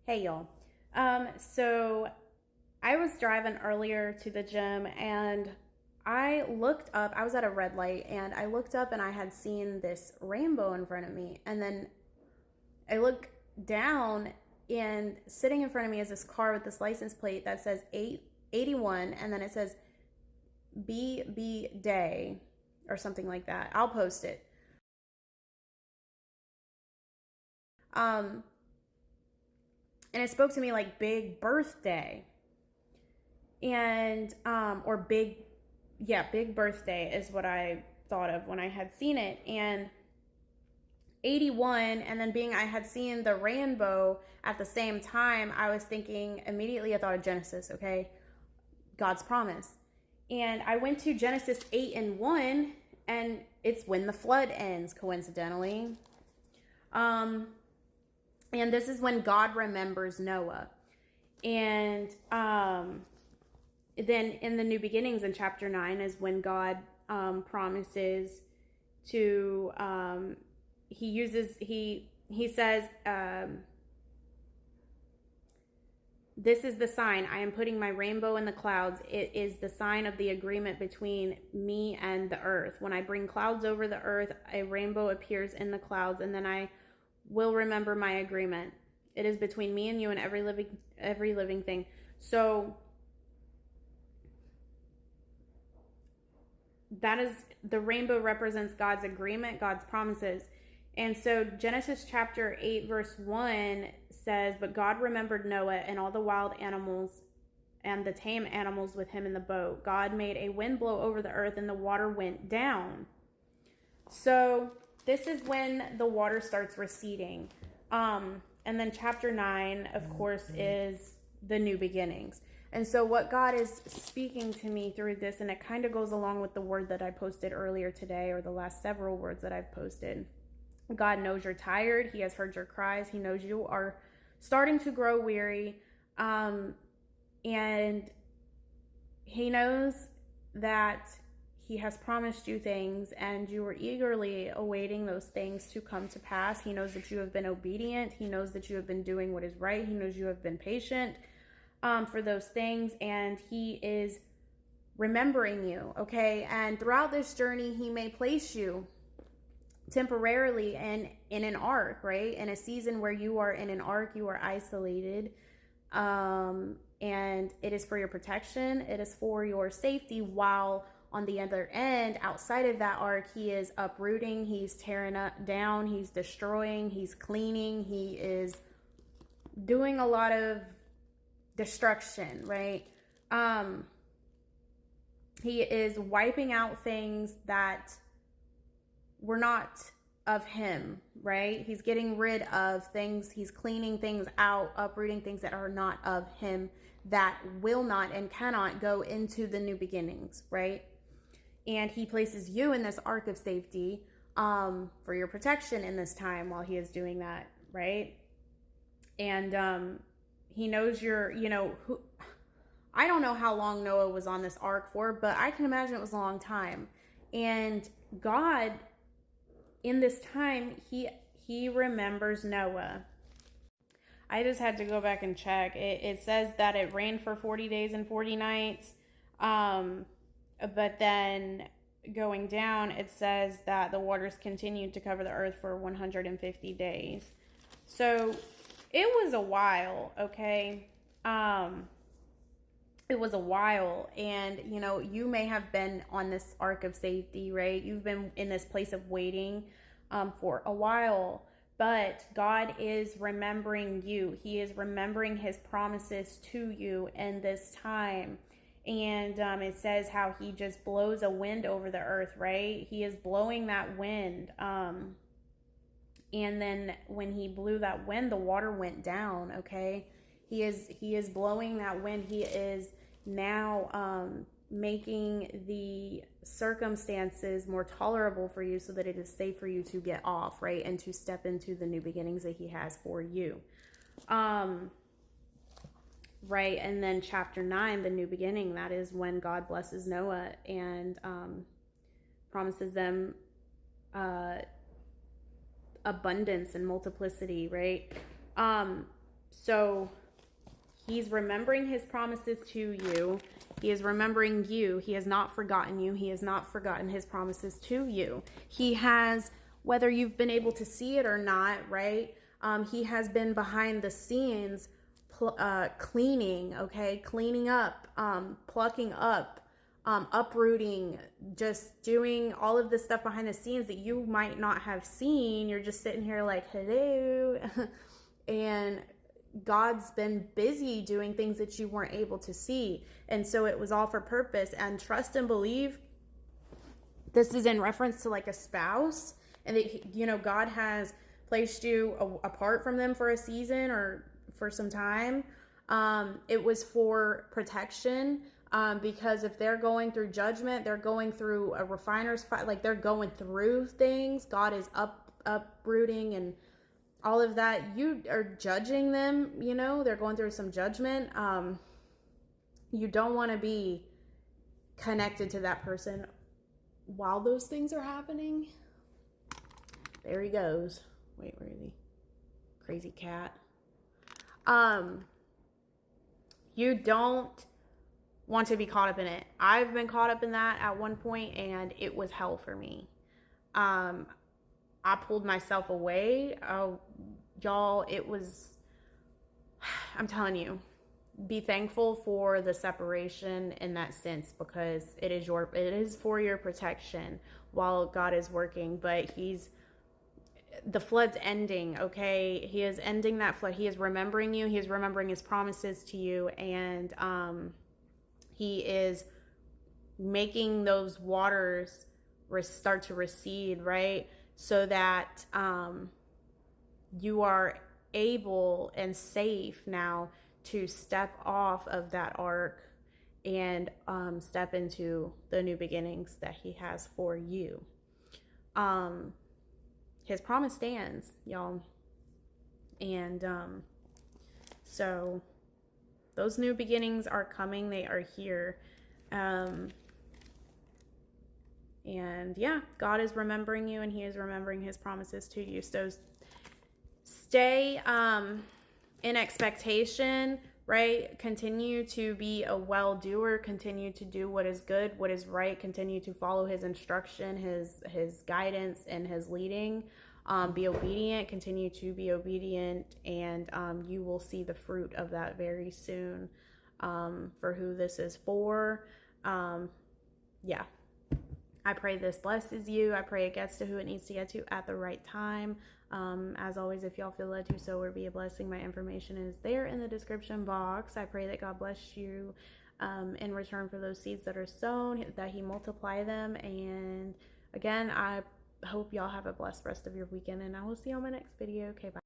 Hey y'all. So I was driving earlier to the gym and I looked up, I was at a red light and I looked up and I had seen this rainbow in front of me. And then I look down and sitting in front of me is this car with this license plate that says 881 and then it says BB Day or something like that. I'll post it. Um, and it spoke to me like big birthday and or big, yeah, big birthday is what I thought of when I had seen it. And 81, and then being I had seen the rainbow at the same time, I was thinking immediately, I thought of Genesis. Okay, God's promise. And I went to Genesis 8 and 1, and it's when the flood ends, coincidentally. um and this is when God remembers Noah. And then in the new beginnings in chapter 9 is when God promises to he says, this is the sign, I am putting my rainbow in the clouds. It is the sign of the agreement between me and the earth. When I bring clouds over the earth, a rainbow appears in the clouds, and then I will remember my agreement. It is between me and you and every living thing. So that is, the rainbow represents God's agreement, God's promises. And so Genesis chapter 8 verse 1 says, but God remembered Noah and all the wild animals and the tame animals with him in the boat. God made a wind blow over the earth and the water went down. So this is when the water starts receding. And then chapter 9, of course, is the new beginnings. And so what God is speaking to me through this, and it kind of goes along with the word that I posted earlier today, or the last several words that I've posted. God knows you're tired. He has heard your cries. He knows you are starting to grow weary. And he knows that he has promised you things and you are eagerly awaiting those things to come to pass. He knows that you have been obedient. He knows that you have been doing what is right. He knows you have been patient for those things, and he is remembering you, okay? And throughout this journey, he may place you temporarily in an ark, right? In a season where you are in an ark, you are isolated, and it is for your protection, it is for your safety, while on the other end, outside of that ark, he is uprooting, he's tearing down, he's destroying, he's cleaning, he is doing a lot of destruction, right? He is wiping out things that were not of him, right? He's getting rid of things, he's cleaning things out, uprooting things that are not of him, that will not and cannot go into the new beginnings, right? And he places you in this ark of safety for your protection in this time while he is doing that, right? And he knows you're, who. I don't know how long Noah was on this ark for, but I can imagine it was a long time. And God, in this time, he remembers Noah. I just had to go back and check. It says that it rained for 40 days and 40 nights. But then going down, it says that the waters continued to cover the earth for 150 days. So it was a while, okay? It was a while, and you may have been on this ark of safety, right? You've been in this place of waiting for a while, but God is remembering you. He is remembering his promises to you in this time. And it says how he just blows a wind over the earth, right? He is blowing that wind. And then when he blew that wind, the water went down, okay? He is blowing that wind. He is now making the circumstances more tolerable for you so that it is safe for you to get off, right? And to step into the new beginnings that he has for you. Right, and then chapter 9, the new beginning, that is when God blesses Noah and promises them abundance and multiplicity, right? So he's remembering his promises to you. He is remembering you. He has not forgotten you. He has not forgotten his promises to you. He has, whether you've been able to see it or not, right? He has been behind the scenes cleaning, okay? Cleaning up, plucking up, uprooting, just doing all of this stuff behind the scenes that you might not have seen. You're just sitting here like, hello. And God's been busy doing things that you weren't able to see. And so it was all for purpose. And trust and believe, this is in reference to like a spouse, and that, you know, God has placed you apart from them for a season or for some time. It was for protection, because if they're going through judgment, they're going through a refiner's fire, like they're going through things. God is uprooting and all of that. You are judging them, you know, they're going through some judgment. You don't want to be connected to that person while those things are happening. There he goes. Wait, where is he? Crazy cat. You don't want to be caught up in it. I've been caught up in that at one point, and it was hell for me. I pulled myself away. Y'all, it was, I'm telling you, be thankful for the separation in that sense, because it is for your protection while God is working. But the flood's ending, okay? He is ending that flood. He is remembering you. He is remembering his promises to you. And he is making those waters start to recede, right? So that you are able and safe now to step off of that ark and step into the new beginnings that he has for you. His promise stands, y'all. And so those new beginnings are coming. They are here. And yeah, God is remembering you, and he is remembering his promises to you. So stay in expectation, right? Continue to be a well-doer. Continue to do what is good, what is right. Continue to follow his instruction, his guidance, and his leading. Be obedient. Continue to be obedient, and you will see the fruit of that very soon. For who this is for. Yeah. I pray this blesses you. I pray it gets to who it needs to get to at the right time. As always, if y'all feel led to sow or be a blessing, my information is there in the description box. I pray that God bless you in return for those seeds that are sown, that he multiply them. And again, I hope y'all have a blessed rest of your weekend, and I will see you on my next video. Okay, bye.